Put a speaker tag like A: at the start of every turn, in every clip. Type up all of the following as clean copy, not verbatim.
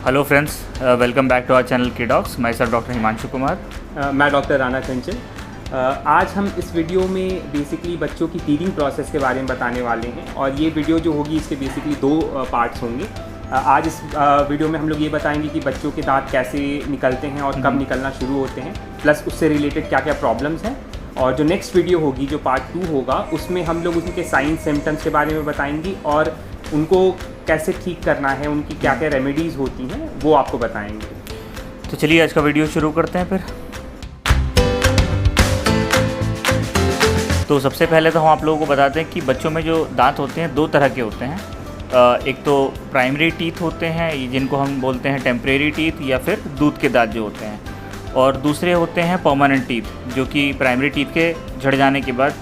A: Hello friends, welcome back to our channel Keedocs. My self doctor Himanshu Kumar.
B: मैं doctor Rana चंचल। आज हम इस वीडियो में बेसिकली बच्चों की टीथिंग प्रोसेस के बारे में बताने वाले हैं और ये वीडियो जो होगी इसके बेसिकली दो पार्ट्स होंगे। आज इस वीडियो में हम लोग ये बताएंगे कि बच्चों के दांत कैसे निकलते हैं और कब निकलना शुरू होते हैं, प्लस उससे रिलेटेड क्या क्या प्रॉब्लम्स हैं। और जो नेक्स्ट वीडियो होगी, जो पार्ट 2 होगा, उसमें हम लोग उनके साइंस सिम्टम्स के बारे में बताएंगे और उनको कैसे ठीक करना है, उनकी क्या क्या रेमेडीज़ होती हैं वो आपको बताएंगे।
A: तो चलिए आज का वीडियो शुरू करते हैं फिर। तो सबसे पहले तो हम आप लोगों को बताते हैं कि बच्चों में जो दांत होते हैं दो तरह के होते हैं। एक तो प्राइमरी टीथ होते हैं जिनको हम बोलते हैं टेम्परेरी टीथ या फिर दूध के दांत जो होते हैं, और दूसरे होते हैं परमानेंट टीथ जो कि प्राइमरी टीथ के झड़ जाने के बाद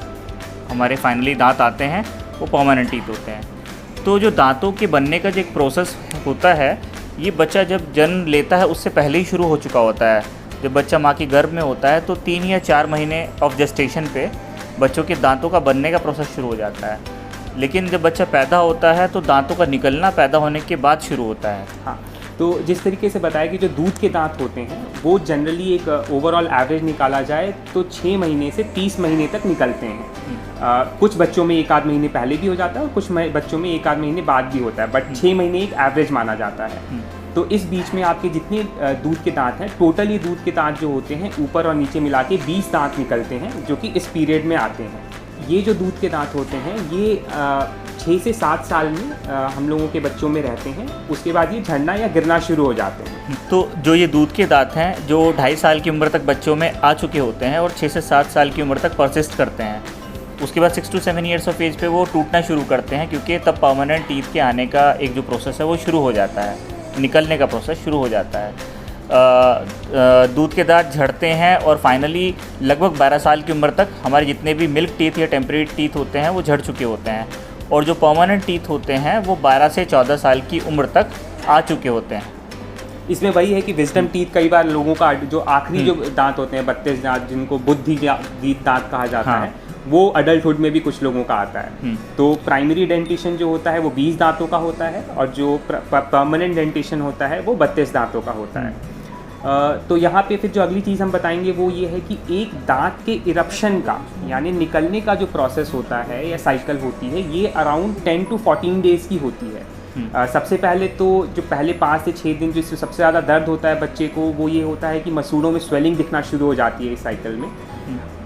A: हमारे फाइनली दांत आते हैं, वो परमानेंट टीथ होते हैं। तो जो दांतों के बनने का जो एक प्रोसेस होता है, ये बच्चा जब जन्म लेता है उससे पहले ही शुरू हो चुका होता है। जब बच्चा माँ की गर्भ में होता है तो 3 या 4 महीने ऑफ जेस्टेशन पे बच्चों के दांतों का बनने का प्रोसेस शुरू हो जाता है। लेकिन जब बच्चा पैदा होता है तो दांतों का निकलना पैदा होने के बाद शुरू होता है।
B: हाँ, तो जिस तरीके से बताया कि जो दूध के दांत होते हैं वो जनरली एक ओवरऑल एवरेज निकाला जाए तो 6 महीने से 30 महीने तक निकलते हैं। कुछ बच्चों में 1 आध महीने पहले भी हो जाता है और कुछ बच्चों में 1 आध महीने बाद भी होता है, बट 6 महीने एक एवरेज माना जाता है। तो इस बीच में आपके जितने दूध के दांत हैं, टोटल ये दूध के दांत जो होते हैं ऊपर और नीचे मिला के 20 दांत निकलते हैं जो कि इस पीरियड में आते हैं। ये जो दूध के दांत होते हैं ये 6 से 7 साल में हम लोगों के बच्चों में रहते हैं। उसके बाद ये झड़ना या गिरना शुरू हो जाते हैं।
A: तो जो ये दूध के दांत हैं जो 2.5 साल की उम्र तक बच्चों में आ चुके होते हैं और 6 से 7 साल की उम्र तक परसिस्ट करते हैं। उसके बाद 6 to 7 ईयर्स ऑफ एज पे वो टूटना शुरू करते हैं, क्योंकि तब परमानेंट टीथ के आने का एक जो प्रोसेस है वो शुरू हो जाता है, निकलने का प्रोसेस शुरू हो जाता है। दूध के दांत झड़ते हैं और फाइनली लगभग 12 साल की उम्र तक हमारे जितने भी मिल्क टीथ या टेम्परेरी टीथ होते हैं वो झड़ चुके होते हैं, और जो परमानेंट टीथ होते हैं वो 12 से 14 साल की उम्र तक आ चुके होते हैं।
B: इसमें वही है कि विजडम टीथ कई बार लोगों का जो आखिरी जो दांत होते हैं 32 दांत, जिनको बुद्धि दांत कहा जाता है, वो अडल्टहुड में भी कुछ लोगों का आता है। तो प्राइमरी डेंटिशन जो होता है वो 20 दांतों का होता है और जो परमानेंट डेंटिशन होता है वो 32 दांतों का होता है। तो यहाँ पे फिर जो अगली चीज़ हम बताएंगे वो ये है कि एक दांत के इरप्शन का यानी निकलने का जो प्रोसेस होता है या साइकिल होती है, ये अराउंड 10 to 14 डेज़ की होती है। सबसे पहले तो जो पहले 5 से 6 दिन जो इसमें सबसे ज़्यादा दर्द होता है बच्चे को, वो ये होता है कि मसूड़ों में स्वेलिंग दिखना शुरू हो जाती है इस साइकिल में।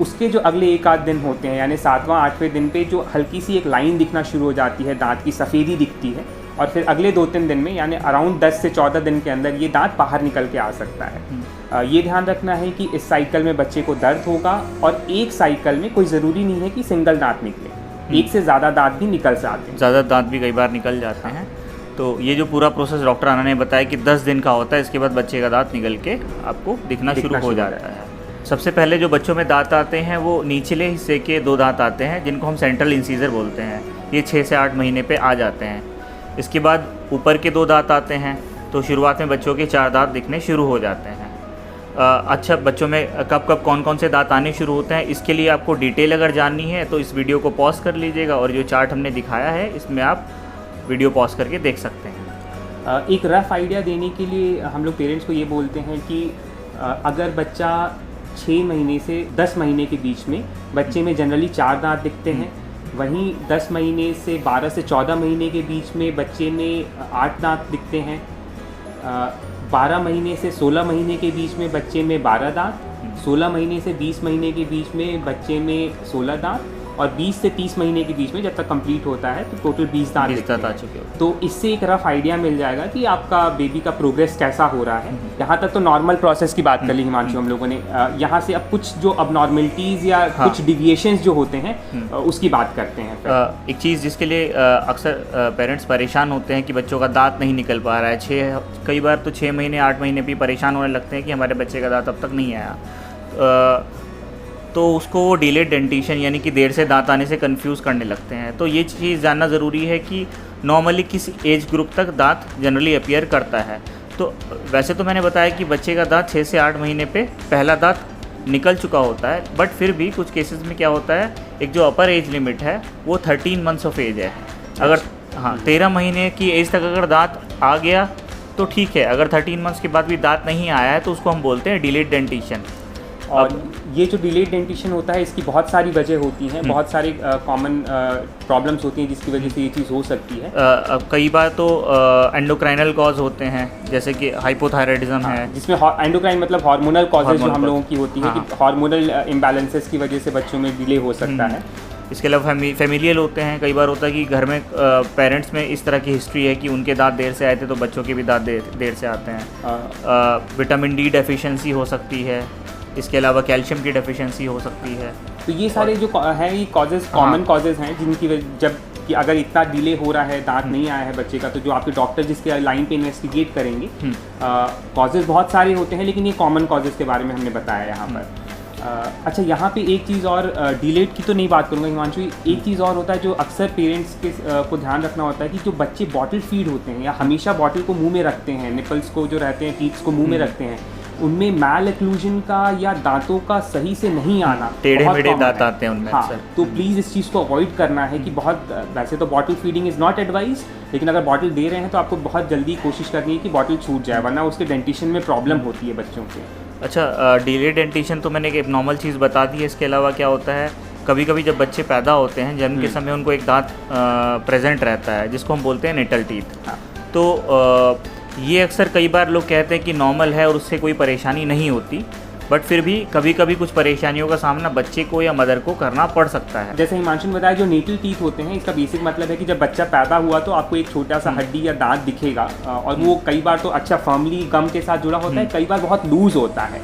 B: उसके जो अगले 1 आध दिन होते हैं यानी 7वां 8वें दिन पे जो हल्की सी एक लाइन दिखना शुरू हो जाती है, दांत की सफ़ेदी दिखती है, और फिर अगले 2-3 दिन में यानी अराउंड 10 से 14 दिन के अंदर ये दांत बाहर निकल के आ सकता है। ये ध्यान रखना है कि इस साइकिल में बच्चे को दर्द होगा और एक साइकिल में कोई ज़रूरी नहीं है कि सिंगल दांत निकले, एक से ज़्यादा दांत भी निकल जाते हैं,
A: ज़्यादा दांत भी कई बार निकल जाते हैं। तो ये जो पूरा प्रोसेस डॉक्टर आना ने बताया कि 10 दिन का होता है, इसके बाद बच्चे का दांत निकल के आपको दिखना शुरू हो जाता है। सबसे पहले जो बच्चों में दांत आते हैं वो निचले हिस्से के 2 दांत आते हैं जिनको हम सेंट्रल इंसीजर बोलते हैं। ये 6 से 8 महीने पे आ जाते हैं। इसके बाद ऊपर के 2 दांत आते हैं। तो शुरुआत में बच्चों के 4 दांत दिखने शुरू हो जाते हैं। अच्छा, बच्चों में कब कौन कौन से दांत आने शुरू होते हैं, इसके लिए आपको डिटेल अगर जाननी है तो इस वीडियो को पॉज कर लीजिएगा और जो चार्ट हमने दिखाया है इसमें आप वीडियो पॉज करके देख सकते हैं।
B: एक रफ़ आइडिया देने के लिए हम लोग पेरेंट्स को ये बोलते हैं कि अगर बच्चा 6 महीने से 10 महीने के बीच में बच्चे में जनरली 4 दांत दिखते हैं, वहीं 10 महीने से 12 से 14 महीने के बीच में बच्चे में 8 दांत दिखते हैं, 12 महीने से 16 महीने के बीच में बच्चे में 12 दांत, 16 महीने से 20 महीने के बीच में बच्चे में 16 दांत, और 20 से 30 महीने के बीच में जब तक कंप्लीट होता है तो टोटल 20 दांत आ चुके हो। तो इससे एक रफ आइडिया मिल जाएगा कि आपका बेबी का प्रोग्रेस कैसा हो रहा है। यहाँ तक तो नॉर्मल प्रोसेस की बात कर ली हिमांशु हम लोगों ने। यहाँ से अब कुछ जो अबनॉर्मलिटीज़ या कुछ डिविएशंस जो होते हैं उसकी बात करते हैं।
A: एक चीज़ जिसके लिए अक्सर पेरेंट्स परेशान होते हैं कि बच्चों का दांत नहीं निकल पा रहा है, कई बार तो 6 महीने 8 महीने भी परेशान होने लगते हैं कि हमारे बच्चे का दांत अब तक नहीं आया। तो उसको वो डिलेड डेंटिशन यानी कि देर से दांत आने से कंफ्यूज करने लगते हैं। तो ये चीज़ जानना ज़रूरी है कि नॉर्मली किस एज ग्रुप तक दांत जनरली अपीयर करता है। तो वैसे तो मैंने बताया कि बच्चे का दांत 6 से 8 महीने पे पहला दांत निकल चुका होता है, बट फिर भी कुछ केसेस में क्या होता है, एक जो अपर एज लिमिट है वो 13 मंथ्स ऑफ एज है। अगर 13 महीने की एज तक अगर दांत आ गया तो ठीक है। अगर 13 मंथ्स के बाद भी दांत नहीं आया है तो उसको हम बोलते हैं डिलेड डेंटिशन।
B: और ये जो डिलेड डेंटिशन होता है इसकी बहुत सारी वजह होती हैं, बहुत सारी कॉमन प्रॉब्लम्स होती हैं जिसकी वजह से ये चीज़ हो सकती है।
A: कई बार तो एंडोक्राइनल कॉज होते हैं, जैसे कि हाइपोथायराइडिज्म है,
B: जिसमें एंडोक्राइन मतलब हार्मोनल कॉजेज जो हम लोगों की होती है कि हार्मोनल इम्बैलेंसेस की वजह से बच्चों में डिले हो सकता है।
A: इसके अलावा फैमिलियल होते हैं। कई बार होता है कि घर में पेरेंट्स में इस तरह की हिस्ट्री है कि उनके दांत देर से आए थे तो बच्चों के भी दांत देर से आते हैं। विटामिन डी डेफिशिएंसी हो सकती है। इसके अलावा कैल्शियम की डेफिशिएंसी हो सकती है।
B: तो ये सारे जो हैं ये कॉजेज़ कॉमन कॉजेज़ हैं जिनकी जब कि अगर इतना डिले हो रहा है, दांत नहीं आया है बच्चे का, तो जो आपके डॉक्टर जिसके लाइन पे इन्वेस्टिगेट करेंगे, कॉजेज़ बहुत सारे होते हैं लेकिन ये कॉमन कॉजेज़ के बारे में हमने बताया यहाँ पर। अच्छा, यहाँ पे एक चीज़ और, डिलेड की तो नहीं बात करूँगा हिमांशु, एक चीज़ और होता है जो अक्सर पेरेंट्स के को ध्यान रखना होता है कि जो बच्चे बॉटल फीड होते हैं या हमेशा बॉटल को मुंह में रखते हैं, निपल्स को जो रहते हैं, टीथ्स को मुंह में रखते हैं, उनमें मैल एक्लूजन का या दांतों का सही से नहीं आना,
A: टेढ़े मेढ़े दांत आते हैं उनमें।
B: हाँ, तो प्लीज़ इस चीज़ को अवॉइड करना है कि बहुत, वैसे तो bottle feeding is not advise, लेकिन अगर बॉटल दे रहे हैं तो आपको बहुत जल्दी कोशिश करनी है कि बॉटल छूट जाए, वरना उसके डेंटिशन में प्रॉब्लम होती है बच्चों के।
A: अच्छा, डिलेड डेंटिशन तो मैंने एक नॉर्मल चीज़ बता दी है। इसके अलावा क्या होता है, कभी कभी जब बच्चे पैदा होते हैं, जन्म के समय उनको एक दांत प्रेजेंट रहता है जिसको हम बोलते हैं नेटल टीथ। तो ये अक्सर कई बार लोग कहते हैं कि नॉर्मल है और उससे कोई परेशानी नहीं होती, बट फिर भी कभी कभी कुछ परेशानियों का सामना बच्चे को या मदर को करना पड़ सकता है।
B: जैसे हिमांशु ने बताया, जो नेटल टीथ होते हैं, इसका बेसिक मतलब है कि जब बच्चा पैदा हुआ तो आपको एक छोटा सा हड्डी या दांत दिखेगा, और वो कई बार तो अच्छा फर्मली गम के साथ जुड़ा होता है, कई बार बहुत लूज होता है।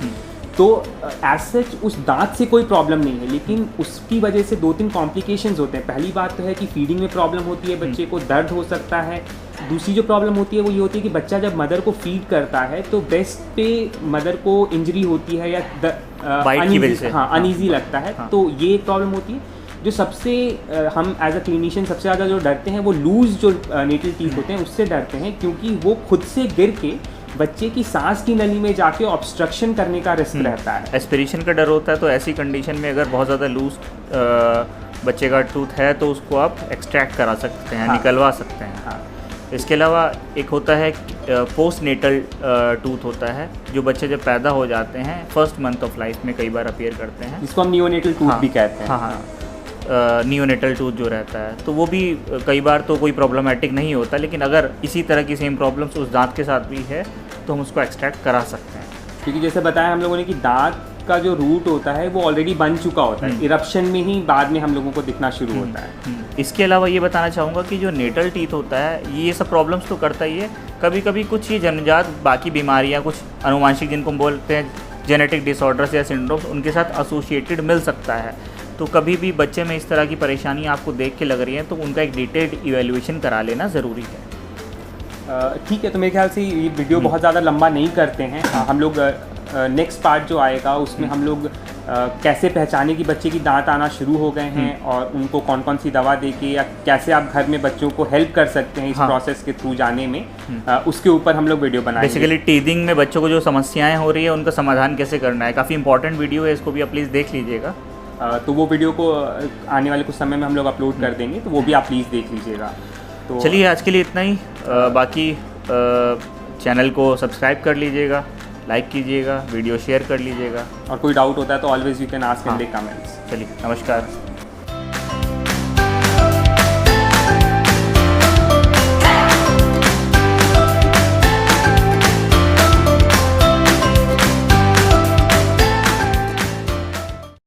B: तो एज सच उस दांत से कोई प्रॉब्लम नहीं है, लेकिन उसकी वजह से 2-3 कॉम्प्लिकेशंस होते हैं। पहली बात तो है कि फीडिंग में प्रॉब्लम होती है, बच्चे को दर्द हो सकता है। दूसरी जो प्रॉब्लम होती है वो ये होती है कि बच्चा जब मदर को फीड करता है तो ब्रेस्ट पे मदर को इंजरी होती है या अनईजी लगता है। तो ये एक प्रॉब्लम होती है। जो सबसे हम एज अ क्लिनिशियन सबसे ज़्यादा जो डरते हैं वो लूज जो नेटल टीथ होते हैं उससे डरते हैं, क्योंकि वो खुद से गिर के बच्चे की सांस की नली में जाके ऑब्स्ट्रक्शन करने का रिस्क रहता है।
A: एस्पिरेशन का डर होता है। तो ऐसी कंडीशन में अगर बहुत ज़्यादा लूज बच्चे का टूथ है तो उसको आप एक्सट्रैक्ट करा सकते हैं, निकलवा सकते हैं। इसके अलावा एक होता है पोस्ट नेटल टूथ होता है, जो बच्चे जब पैदा हो जाते हैं फर्स्ट मंथ ऑफ लाइफ में कई बार अपीयर करते हैं,
B: जिसको हम नियोनेटल टूथ भी कहते हैं।
A: हाँ, नियोनेटल टूथ जो रहता है, तो वो भी कई बार तो कोई प्रॉब्लमेटिक नहीं होता, लेकिन अगर इसी तरह की सेम प्रॉब्लम्स उस दांत के साथ भी है तो हम उसको एक्सट्रैक्ट करा सकते हैं।
B: क्योंकि जैसे बताया हम लोगों ने कि दांत का जो रूट होता है वो ऑलरेडी बन चुका होता है, इरप्शन में ही बाद में हम लोगों को दिखना शुरू होता है।
A: इसके अलावा ये बताना चाहूँगा कि जो नेटल टीथ होता है ये सब प्रॉब्लम्स तो करता ही है, कभी कभी कुछ ये जन्मजात बाकी बीमारियाँ, कुछ अनुवांशिक जिनको हम बोलते हैं जेनेटिक डिसऑर्डर्स या सिंड्रोम्स, उनके साथ एसोसिएटेड मिल सकता है। तो कभी भी बच्चे में इस तरह की परेशानी आपको देख के लग रही है तो उनका एक डिटेल्ड इवैल्यूएशन करा लेना ज़रूरी है।
B: ठीक है, तो मेरे ख्याल से ये वीडियो बहुत ज़्यादा लंबा नहीं करते हैं। हम लोग नेक्स्ट पार्ट जो आएगा उसमें हम लोग कैसे पहचाने कि बच्चे की दांत आना शुरू हो गए हैं और उनको कौन कौन सी दवा देके या कैसे आप घर में बच्चों को हेल्प कर सकते हैं इस प्रोसेस के थ्रू जाने में, उसके ऊपर हम लोग वीडियो बनाएंगे।
A: बेसिकली टीथिंग में बच्चों को जो समस्याएं हो रही है उनका समाधान कैसे करना है, काफ़ी इंपॉर्टेंट वीडियो है, इसको भी आप प्लीज़ देख लीजिएगा।
B: तो वो वीडियो को आने वाले कुछ समय में हम लोग अपलोड कर देंगे, तो वो भी आप प्लीज़ देख लीजिएगा। तो
A: चलिए आज के लिए इतना ही। बाकी चैनल को सब्सक्राइब कर लीजिएगा, लाइक कीजिएगा, वीडियो शेयर कर लीजिएगा,
B: और कोई डाउट होता है तो always you can ask in the comments.
A: चलिए, नमस्कार।